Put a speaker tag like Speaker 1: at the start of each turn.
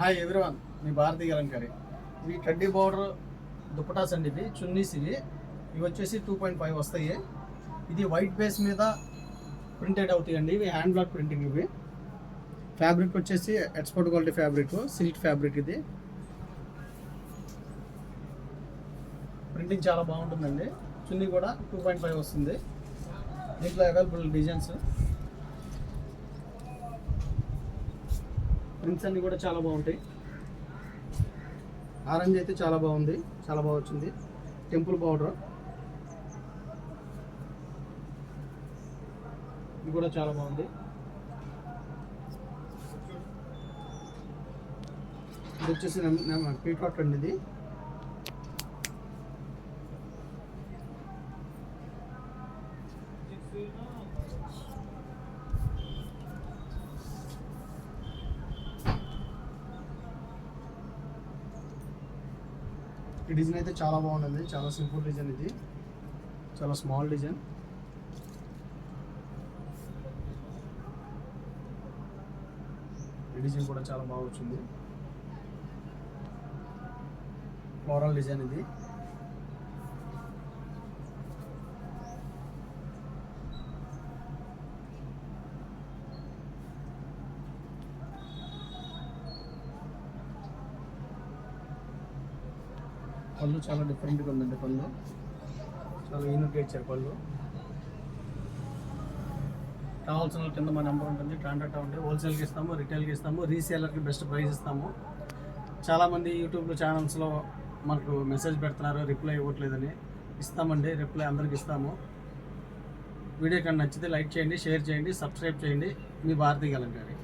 Speaker 1: Hi everyone, మీ భారతీయ అలంకారి. ఇవి కడ్డీ border dupattas అండి. ఇవి చున్నీస్. ఇవి వచ్చేసి 2.5 వస్తాయి. ఇది వైట్ బేస్ మీద ప్రింటెడ్ అవుతాయండి. ఇవి హ్యాండ్ బ్లాక్ ప్రింటింగ్. ఇవి ఫ్యాబ్రిక్ వచ్చేసి export quality fabric, silk fabric. ఇది ప్రింటింగ్ చాలా బాగుంటుందండి. చున్నీ కూడా 2.5 వస్తుంది. దీంట్లో అవైలబుల్ డిజైన్స్, ప్రింట్స్ అన్నీ కూడా చాలా బాగుంటాయి. ఆరెంజ్ అయితే చాలా బాగుంది, చాలా బాగా వచ్చింది. టెంపుల్ బార్డర్ ఇది కూడా చాలా బాగుంది. ఇది వచ్చేసి పీకాక్ అండి. ఇది ఈ డిజైన్ అయితే చాలా బాగుంటుంది. చాలా సింపుల్ డిజైన్. ఇది చాలా స్మాల్ డిజైన్. ఈ డిజైన్ కూడా చాలా బాగా వచ్చింది. Floral design. ఇది పళ్ళు చాలా డిఫరెంట్గా ఉందండి. పళ్ళు చాలా యూనిక్గా ఇచ్చారు. పళ్ళు కావాల్సిన కింద మా నెంబర్ ఉంటుంది, కాంటాక్ట్ అవ్వండి. హోల్సేల్కి ఇస్తాము, రిటైల్కి ఇస్తాము, రీసేలర్కి బెస్ట్ ప్రైస్ ఇస్తాము. చాలామంది యూట్యూబ్లో ఛానల్స్లో మనకు మెసేజ్ పెడుతున్నారు, రిప్లై ఇవ్వట్లేదని. ఇస్తామండి, రిప్లై అందరికి ఇస్తాము. వీడియో కానీ నచ్చితే లైక్ చేయండి, షేర్ చేయండి, సబ్స్క్రైబ్ చేయండి. మీ భారతీయ అలంకారి.